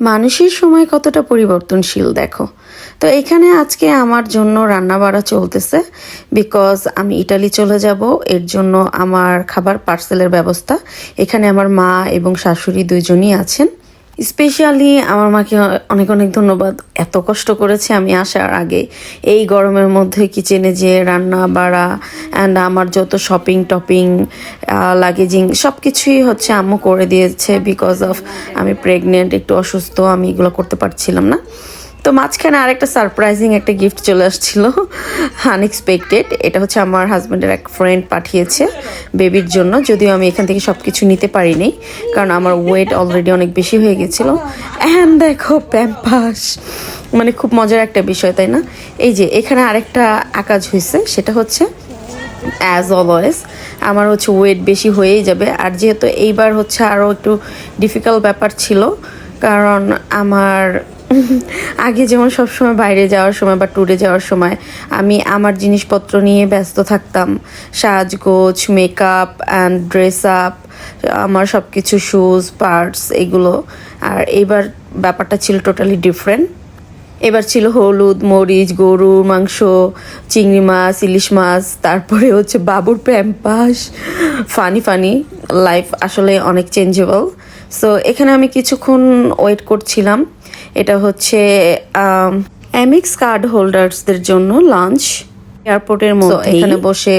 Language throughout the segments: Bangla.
মানুষের সময় কতটা পরিবর্তনশীল দেখো। তো এখানে আজকে আমার জন্য রান্না বাড়া চলতেছে, বিকজ আমি ইটালি চলে যাব। এর জন্য আমার খাবার পার্সেলের ব্যবস্থা। এখানে আমার মা এবং শাশুড়ি দুইজনই আছেন। স্পেশালি আমার মাকে অনেক অনেক ধন্যবাদ, এত কষ্ট করেছে আমি আসার আগে। এই গরমের মধ্যে কিচেনে যে রান্না বাড়া অ্যান্ড আমার যত শপিং টপিং লাগেজিং সব কিছুই হচ্ছে আম্মু করে দিয়েছে। বিকজ অফ আমি প্রেগনেন্ট, একটু অসুস্থ, আমি এগুলো করতে পারছিলাম না। তো মাঝখানে আরেকটা সারপ্রাইজিং একটা গিফট চলে আসছিল, আনএক্সপেক্টেড। এটা হচ্ছে আমার হাজব্যান্ডের এক ফ্রেন্ড পাঠিয়েছে বেবির জন্য, যদিও আমি এখান থেকে সব কিছু নিতে পারিনি কারণ আমার ওয়েট অলরেডি অনেক বেশি হয়ে গেছিলো। অ্যান্ড দেখো প্যাম্পাস, মানে খুব মজার একটা বিষয়, তাই না? এই যে এখানে আরেকটা কাজ হয়েছে, সেটা হচ্ছে অ্যাজ অলওয়েজ আমার হচ্ছে ওয়েট বেশি হয়েই যাবে। আর যেহেতু এইবার হচ্ছে আরও একটু ডিফিকাল্ট ব্যাপার ছিল, কারণ আমার আগে যেমন সবসময় বাইরে যাওয়ার সময় বা ট্যুরে যাওয়ার সময় আমি আমার জিনিসপত্র নিয়ে ব্যস্ত থাকতাম, সাজগোজ, মেকআপ অ্যান্ড ড্রেস আপ, আমার সব কিছু শুজ পার্টস এগুলো। আর এইবার ব্যাপারটা ছিল টোটালি ডিফারেন্ট। এবার ছিল হলুদ, মরিচ, গরুর মাংস, চিংড়ি মাছ, ইলিশ মাছ, তারপরে হচ্ছে বাবুর প্যাম্পাস। ফানি ফানি লাইফ আসলে অনেক চেঞ্জেবল। সো এখানে আমি কিছুক্ষণ ওয়েট করছিলাম। এটা হচ্ছে এমএক্স কার্ড হোল্ডার্সদের জন্য লাঞ্চ এয়ারপোর্টের মধ্যে। এখানে বসে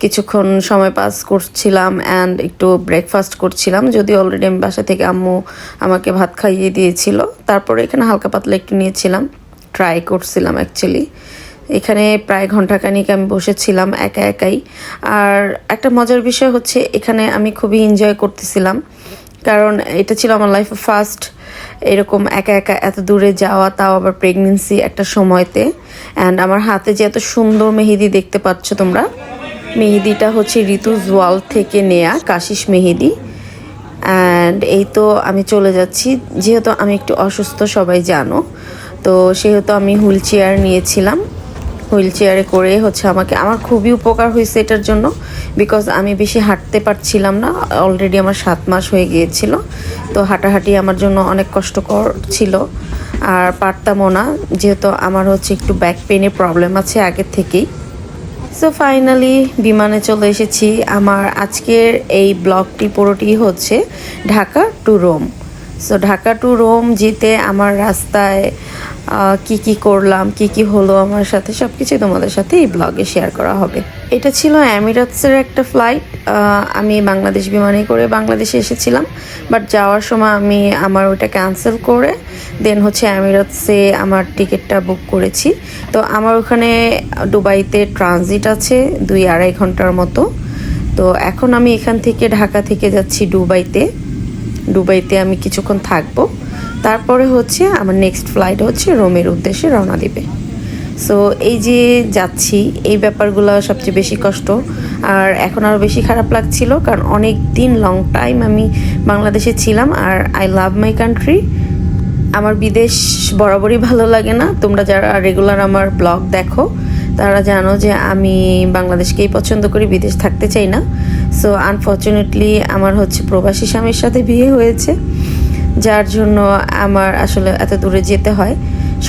কিছুক্ষণ সময় পাস করছিলাম অ্যান্ড একটু ব্রেকফাস্ট করছিলাম, যদি অলরেডি আমি বাসা থেকে আম্মু আমাকে ভাত খাইয়ে দিয়েছিল। তারপরে এখানে হালকা পাতলা একটু নিয়েছিলাম, ট্রাই করছিলাম অ্যাকচুয়ালি। এখানে প্রায় ঘন্টাখানিক আমি বসেছিলাম একা একাই। আর একটা মজার বিষয় হচ্ছে এখানে আমি খুবই এনজয় করতেছিলাম, কারণ এটা ছিল আমার লাইফে ফার্স্ট এরকম একা একা এত দূরে যাওয়া, তাও আবার প্রেগনেন্সি একটা সময়তে। অ্যান্ড আমার হাতে যে এত সুন্দর মেহেদি দেখতে পাচ্ছ তোমরা, মেহেদিটা হচ্ছে ঋতুজ ওয়াল থেকে নেয়া কাশিস মেহেদি। অ্যান্ড এই তো আমি চলে যাচ্ছি, যেহেতু আমি একটু অসুস্থ সবাই জানো, তো সেহেতু আমি হুইল চেয়ার নিয়েছিলাম। হুইল চেয়ারে করে হচ্ছে আমার খুবই উপকার হয়েছে এটার জন্য, বিকজ আমি বেশি হাঁটতে পারছিলাম না। অলরেডি আমার 7 মাস হয়ে গিয়েছিল, তো হাঁটাহাঁটি আমার জন্য অনেক কষ্টকর ছিল। আর পারতামও না, যেহেতু আমার হচ্ছে একটু ব্যাক পেনের প্রবলেম আছে আগের থেকেই। সো ফাইনালি বিমানে চলে এসেছি। আমার আজকের এই ব্লগটি পুরোটি হচ্ছে Dhaka to Rome. So Dhaka to Rome যেতে আমার রাস্তায় কি কি করলাম, কি কি হলো আমার সাথে, সব কিছুই তোমাদের সাথে এই ব্লগে শেয়ার করা হবে। এটা ছিল এমিরেটসের একটা ফ্লাইট। আমি বাংলাদেশ বিমানে করে বাংলাদেশে এসেছিলাম, বাট যাওয়ার সময় আমি আমার ওইটা ক্যান্সেল করে দেন হচ্ছে এমিরেটসে আমার টিকিটটা বুক করেছি। তো আমার ওখানে দুবাইতে ট্রানজিট আছে 2-2.5 ঘন্টার মতো। তো এখন আমি এখান থেকে ঢাকা থেকে যাচ্ছি দুবাইতে আমি কিছুক্ষণ থাকবো। তারপরে হচ্ছে আমার নেক্সট ফ্লাইট হচ্ছে রোমের উদ্দেশ্যে রওনা দিবে। সো এই যে যাচ্ছি, এই ব্যাপারগুলো সবচেয়ে বেশি কষ্ট। আর এখন আরও বেশি খারাপ লাগছিল, কারণ অনেক দিন লং টাইম আমি বাংলাদেশে ছিলাম। আর আই লাভ মাই কান্ট্রি। আমার বিদেশ বরাবরই ভালো লাগে না। তোমরা যারা রেগুলার আমার ব্লগ দেখো তারা জানো যে আমি বাংলাদেশকেই পছন্দ করি, বিদেশ থাকতে চাই না। সো আনফর্চুনেটলি আমার হচ্ছে প্রবাসী স্বামীর সাথে বিয়ে হয়েছে, যার জন্য আমার আসলে এত দূরে যেতে হয়।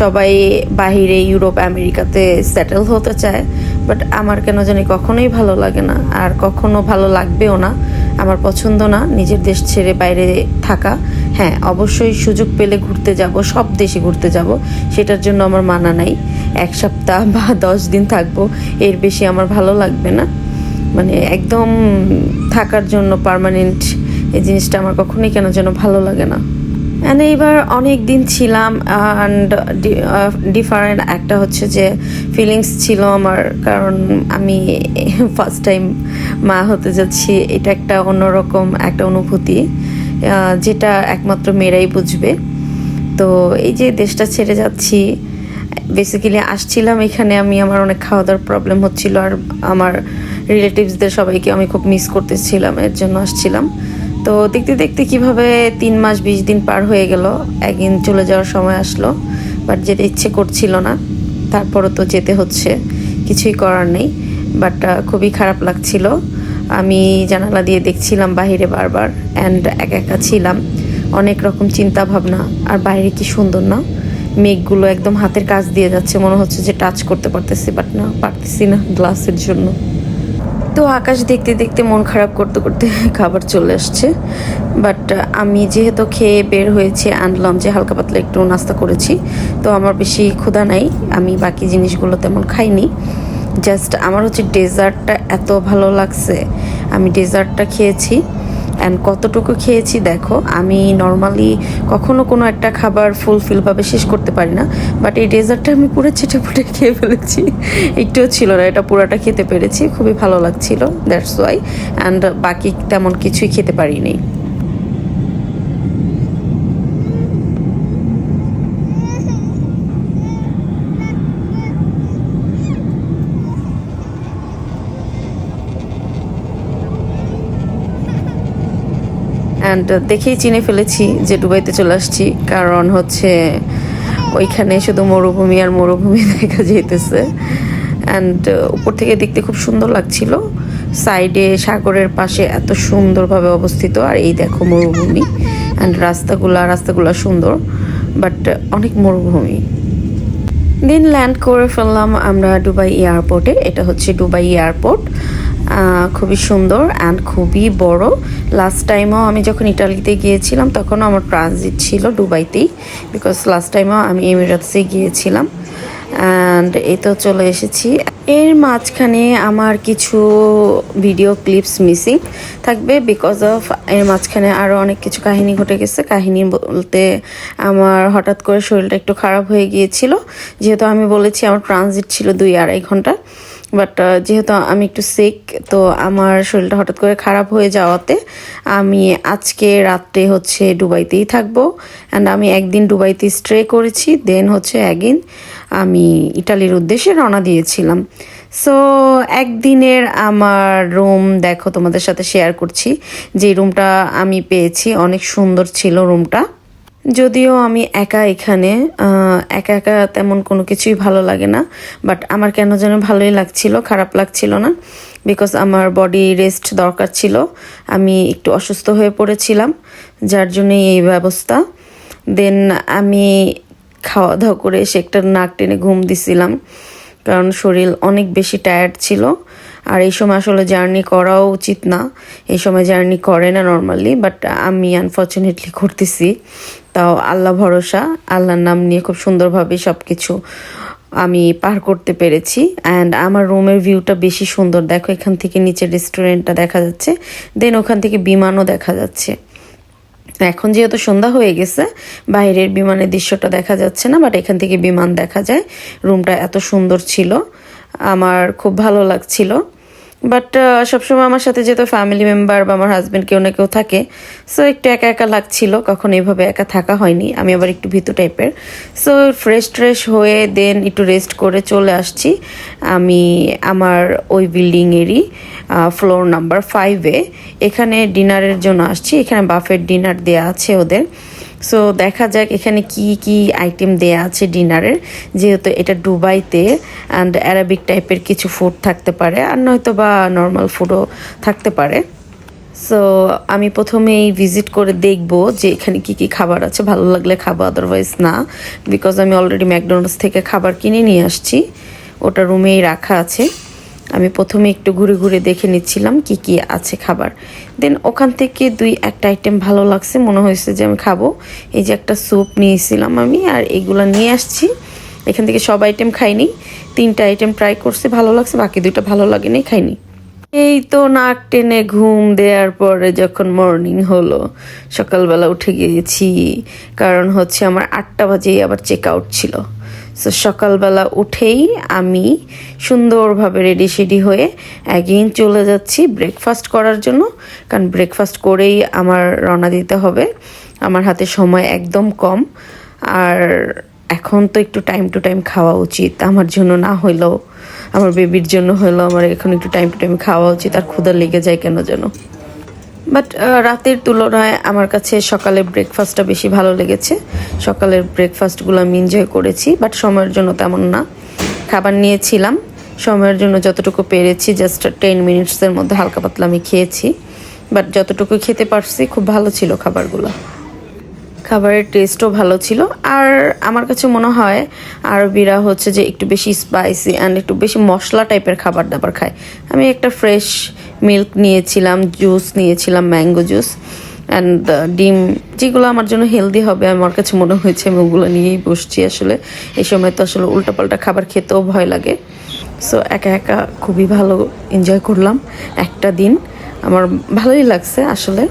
সবাই বাহিরে ইউরোপ আমেরিকাতে সেটেল হতে চায়, বাট আমার কেন জানি কখনোই ভালো লাগে না, আর কখনো ভালো লাগবেও না। আমার পছন্দ না নিজের দেশ ছেড়ে বাইরে থাকা। হ্যাঁ, অবশ্যই সুযোগ পেলে ঘুরতে যাব, সব দেশে ঘুরতে যাব, সেটার জন্য আমার মানা নাই। 1 সপ্তাহ বা 10 দিন থাকবো, এর বেশি আমার ভালো লাগবে না। মানে একদম থাকার জন্য পার্মানেন্ট এই জিনিসটা আমার কখনোই কেন যেন ভালো লাগে না। অ্যান্ড এইবার অনেক দিন ছিলাম, অ্যান্ড ডিফারেন্ট একটা হচ্ছে যে ফিলিংস ছিল আমার, কারণ আমি ফার্স্ট টাইম মা হতে যাচ্ছি। এটা একটা অন্যরকম একটা অনুভূতি, যেটা একমাত্র মেয়েরাই বুঝবে। তো এই যে দেশটা ছেড়ে যাচ্ছি, বেসিক্যালি আসছিলাম এখানে আমি, আমার অনেক খাওয়া দাওয়ার প্রবলেম হচ্ছিল, আর আমার রিলেটিভসদের সবাইকে আমি খুব মিস করতেছিলাম, এর জন্য আসছিলাম। তো দেখতে দেখতে কিভাবে 3 মাস 20 দিন পার হয়ে গেল, একদিন চলে যাওয়ার সময় আসলো। বাট যেতে ইচ্ছে করছিল না, তারপরও তো যেতে হচ্ছে, কিছুই করার নেই। বাট খুবই খারাপ লাগছিল। আমি জানালা দিয়ে দেখছিলাম বাহিরে বারবার, অ্যান্ড একা একা ছিলাম। অনেক রকম চিন্তা ভাবনা। আর বাইরে কি সুন্দর না, মেঘগুলো একদম হাতের কাছ দিয়ে যাচ্ছে, মনে হচ্ছে যে টাচ করতে পারতেছি, বাট না পারতেছি না গ্লাসের জন্য। তো আকাশ দেখতে দেখতে মন খারাপ করতে করতে খাবার চলে আসছে। বাট আমি যেহেতু খেয়ে বের হয়েছি, আনলাম যে হালকা পাতলা একটু নাস্তা করেছি, তো আমার বেশি ক্ষুধা নাই, আমি বাকি জিনিসগুলো তেমন খাইনি। জাস্ট আমার হচ্ছে ডেজার্টটা এত ভালো লাগছে, আমি ডেজার্টটা খেয়েছি। অ্যান্ড কতটুকু খেয়েছি দেখো, আমি নর্মালি কখনো কোনো একটা খাবার ফুলফিলভাবে শেষ করতে পারি না, বাট এই ডেজার্টটা আমি পুরো চেটে পুটে খেয়ে ফেলেছি, একটুও ছিল না, এটা পুরাটা খেতে পেরেছি, খুবই ভালো লাগছিল, দ্যাটস ওয়াই। অ্যান্ড বাকি তেমন কিছুই খেতে পারিনি। অ্যান্ড দেখেই চিনে ফেলেছি যে দুবাইতে চলে আসছি, কারণ হচ্ছে ওইখানে শুধু মরুভূমি আর মরুভূমি দেখা যেতেছে। অ্যান্ড উপর থেকে দেখতে খুব সুন্দর লাগছিল, সাইডে সাগরের পাশে এত সুন্দরভাবে অবস্থিত, আর এই দেখো মরুভূমি। অ্যান্ড রাস্তাগুলা সুন্দর, বাট অনেক মরুভূমি। দেন ল্যান্ড করে ফেললাম আমরা দুবাই এয়ারপোর্টে। এটা হচ্ছে দুবাই এয়ারপোর্ট, খুবই সুন্দর অ্যান্ড খুবই বড়। লাস্ট টাইমও আমি যখন ইটালিতে গিয়েছিলাম তখনও আমার ট্রানজিট ছিল দুবাইতেই, বিকজ লাস্ট টাইমও আমি এমিরেটসে গিয়েছিলাম। অ্যান্ড এই তো চলে এসেছি। এর মাঝখানে আমার কিছু ভিডিও ক্লিপস মিসিং থাকবে, বিকজ অফ এর মাঝখানে আরও অনেক কিছু কাহিনী ঘটে গেছে। কাহিনী বলতে আমার হঠাৎ করে শরীরটা একটু খারাপ হয়ে গিয়েছিল, যেহেতু আমি বলেছি আমার ট্রানজিট ছিল 2-2.5 ঘন্টা। বাট যেহেতু আমি একটু সিক, তো আমার শরীরটা হঠাৎ করে খারাপ হয়ে যাওয়াতে আমি আজকে রাত্রে হচ্ছে দুবাইতেই থাকবো। অ্যান্ড আমি একদিন দুবাইতে স্টে করেছি, দেন হচ্ছে একদিন আমি ইটালির উদ্দেশ্যে রওনা দিয়েছিলাম। সো একদিনের আমার রুম দেখো তোমাদের সাথে শেয়ার করছি। যে রুমটা আমি পেয়েছি অনেক সুন্দর ছিল রুমটা, যদিও আমি একা এখানে, একা একা তেমন কোনো কিছুই ভালো লাগে না, বাট আমার কেন যেন ভালোই লাগছিল, খারাপ লাগছিল না, বিকজ আমার বডি রেস্ট দরকার ছিল। আমি একটু অসুস্থ হয়ে পড়েছিলাম, যার জন্যই এই ব্যবস্থা। দেন আমি খাওয়া দাওয়া করে এসে একটা নাক টেনে ঘুম দিছিলাম, কারণ শরীর অনেক বেশি টায়ার্ড ছিল। আর এই সময় আসলে জার্নি করাও উচিত না, এই সময় জার্নি করে না নর্মালি, বাট আমি আনফর্চুনেটলি করতেছি। তাও আল্লাহ ভরসা, আল্লাহর নাম নিয়ে খুব সুন্দরভাবে সব কিছু আমি পার করতে পেরেছি। অ্যান্ড আমার রুমের ভিউটা বেশি সুন্দর, দেখো এখান থেকে নিচের রেস্টুরেন্টটা দেখা যাচ্ছে, দেন ওখান থেকে বিমানও দেখা যাচ্ছে। এখন যেহেতু সন্ধ্যা হয়ে গেছে, বাইরের বিমানের দৃশ্যটা দেখা যাচ্ছে না, বাট এখান থেকে বিমান দেখা যায়। রুমটা এত সুন্দর ছিল, আমার খুব ভালো লাগছিল। বাট সবসময় আমার সাথে যেহেতু ফ্যামিলি মেম্বার বা আমার হাজব্যান্ড কেউ না কেউ থাকে, সো একটু একা একা লাগছিল, কখন এইভাবে একা থাকা হয়নি। আমি আবার একটু ভীতু টাইপের। সো ফ্রেশ হয়ে দেন একটু রেস্ট করে চলে আসছি আমি আমার ওই বিল্ডিংয়েরই ফ্লোর নাম্বার 5-এ। এখানে ডিনারের জন্য আসছি, এখানে বাফেট ডিনার দেওয়া আছে ওদের। সো দেখা যাক এখানে কি কি আইটেম দেয়া আছে ডিনারের, যেহেতু এটা দুবাইতে, অ্যান্ড অ্যারাবিক টাইপের কিছু ফুড থাকতে পারে, আর নয়তো বা নর্মাল ফুডও থাকতে পারে। সো আমি প্রথমেই ভিজিট করে দেখব যে এখানে কি কি খাবার আছে, ভালো লাগলে খাবো, আদারওয়াইজ না, বিকজ আমি অলরেডি ম্যাকডোনাল্ডস থেকে খাবার কিনে নিয়ে আসছি, ওটা রুমেই রাখা আছে। আমি প্রথমে একটু ঘুরে ঘুরে দেখে নিচ্ছিলাম কি কি আছে খাবার। দেন ওখান থেকে 2-1টা আইটেম ভালো লাগছে, মনে হয়েছে যে আমি খাবো। এই যে একটা স্যুপ নিয়েছিলাম আমি, আর এইগুলো নিয়ে আসছি। এখান থেকে সব আইটেম খাইনি, 3টা আইটেম ট্রাই করছি, ভালো লাগছে, বাকি 2টা ভালো লাগেনি, খাইনি। এই তো নাক টেনে ঘুম দেওয়ার পরে যখন মর্নিং হলো, সকালবেলা উঠে গিয়েছি, কারণ হচ্ছে আমার 8টা বাজেই আবার চেক আউট ছিল। সো সকালবেলা উঠেই আমি সুন্দরভাবে রেডি হয়ে অ্যাগেইন চলে যাচ্ছি ব্রেকফাস্ট করার জন্য, কারণ ব্রেকফাস্ট করেই আমার রওনা দিতে হবে। আমার হাতে সময় একদম কম, আর এখন তো একটু টাইম টু টাইম খাওয়া উচিত, আমার জন্য না হইলেও আমার বেবির জন্য হলেও আমার এখন একটু টাইম টু টাইম খাওয়া উচিত, আর ক্ষুধা লেগে যায় কেন যেন। বাট রাতের তুলনায় আমার কাছে সকালের ব্রেকফাস্টটা বেশি ভালো লেগেছে। সকালের ব্রেকফাস্টগুলো আমি এনজয় করেছি, বাট সময়ের জন্য তেমন না। খাবার নিয়েছিলাম সময়ের জন্য যতটুকু পেরেছি, জাস্ট 10 মিনিটসের মধ্যে হালকা পাতলা আমি খেয়েছি, বাট যতটুকু খেতে পারছি খুব ভালো ছিল খাবারগুলো। খাবারের টেস্টও ভালো ছিল। আর আমার কাছে মনে হয় আরবিরা হচ্ছে যে একটু বেশি স্পাইসি অ্যান্ড একটু বেশি মশলা টাইপের খাবার দাবার খায়। আমি একটা ফ্রেশ মিল্ক নিয়েছিলাম, জুস নিয়েছিলাম, ম্যাঙ্গো জুস অ্যান্ড ডিম, যেগুলো আমার জন্য হেলদি হবে আমার কাছে মনে হয়েছে, আমি ওগুলো নিয়েই বসছি। আসলে এই সময় তো আসলে উল্টাপাল্টা খাবার খেতেও ভয় লাগে। সো একা একা খুবই ভালো এনজয় করলাম একটা দিন, আমার ভালোই লাগছে আসলে।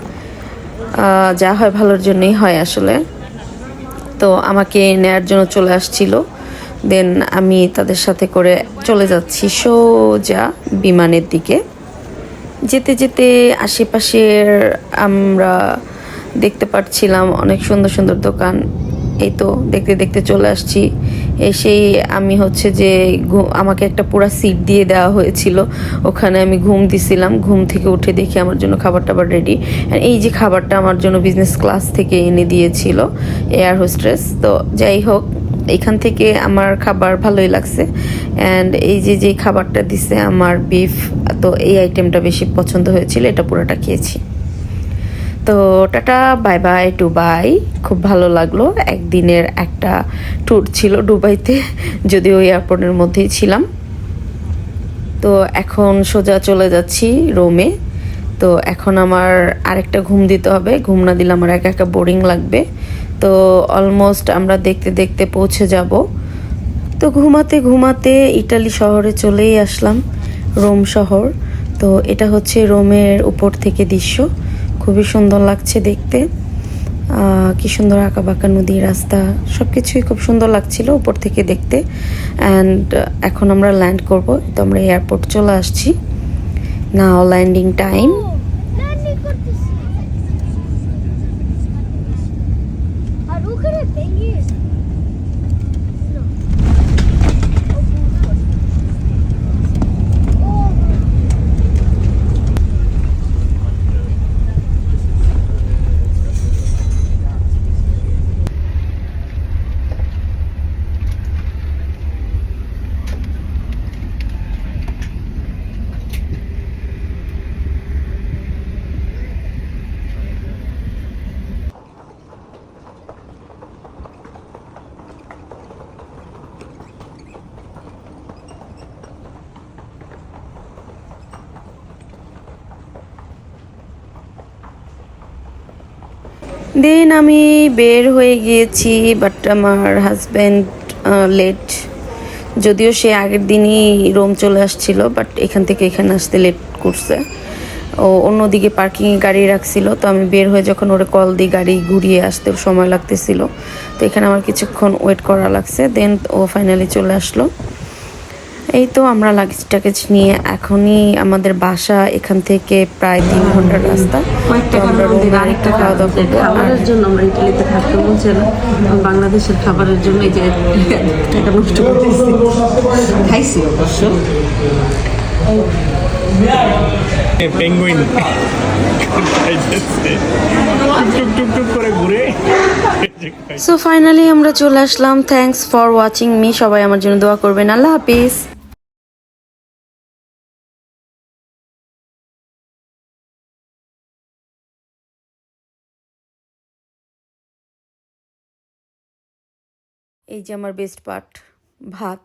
যা হয় ভালোর জন্যই হয় আসলে। তো আমাকে নেয়ার জন্য চলে আসছিল, দেন আমি তাদের সাথে করে চলে যাচ্ছি সোজা বিমানের দিকে। যেতে যেতে আশেপাশের আমরা দেখতে পাচ্ছিলাম অনেক সুন্দর সুন্দর দোকান। এই তো দেখতে দেখতে চলে আসছি। এসেই আমি হচ্ছে যে আমাকে একটা পুরো সিট দিয়ে দেওয়া হয়েছিল, ওখানে আমি ঘুম দিছিলাম। ঘুম থেকে উঠে দেখি আমার জন্য খাবার টাবার রেডি। এই যে খাবারটা আমার জন্য বিজনেস ক্লাস থেকে এনে দিয়েছিল এয়ার হোস্টেস। তো যাই হোক, এখান থেকে আমার খাবার ভালোই লাগছে। অ্যান্ড এই যে যে খাবারটা দিছে আমার বিফ, তো এই আইটেমটা বেশি পছন্দ হয়েছিল, এটা পুরোটা খেয়েছি। তো টাটা, বাই বাই দুবাই। খুব ভালো লাগলো, একদিনের একটা ট্যুর ছিল দুবাইতে, যদিও এয়ারপোর্টের মধ্যেই ছিলাম। তো এখন সোজা চলে যাচ্ছি রোমে। তো এখন আমার আরেকটা ঘুম দিতে হবে, ঘুম না দিলে আমার একা একা বোরিং লাগবে। তো অলমোস্ট আমরা দেখতে দেখতে পৌঁছে যাব। তো ঘুমাতে ঘুমাতে ইটালি শহরে চলেই আসলাম, রোম শহর। তো এটা হচ্ছে রোমের উপর থেকে দৃশ্য, খুবই সুন্দর লাগছে দেখতে। কি সুন্দর আঁকাবাঁকা নদী, রাস্তা, সব কিছুই খুব সুন্দর লাগছিল উপর থেকে দেখতে। অ্যান্ড এখন আমরা ল্যান্ড করব, তো আমরা এয়ারপোর্ট চলে আসছি, নাও ল্যান্ডিং টাইম। দেন আমি বের হয়ে গিয়েছি, বাট আমার হাজব্যান্ড লেট। যদিও সে আগের দিনই রোম চলে আসছিল, বাট এখান থেকে এখানে আসতে লেট করছে। ও অন্যদিকে পার্কিংয়ে গাড়ি রাখছিল, তো আমি বের হয়ে যখন ওরে কল দিই গাড়ি ঘুরিয়ে আসতে সময় লাগতেছিল, তো এখানে আমার কিছুক্ষণ ওয়েট করা লাগছে। দেন ও ফাইনালি চলে আসলো। এই তো আমরা লাগেজ টাগেজ নিয়ে এখনই আমাদের বাসা এখান থেকে প্রায় 3 ঘন্টার রাস্তা। তো আমরা রুমে আরেকটা খাওয়া দাওয়া করবো। খাবারের জন্য আমরা ইটালিতে থাকতে বলছে না, বাংলাদেশের খাবারের জন্য এই যে টাকা নষ্ট করতেছি। খাইছি অবশ্য পেঙ্গুইন টুক করে ঘুরে। সো ফাইনালি আমরা চলে আসলাম। থ্যাঙ্কস ফর ওয়াচিং মি, সবাই আমার জন্য দোয়া করবেন। আল্লাহ হাফিজ। এই যে আমার বেস্ট পার্ট, ভাত।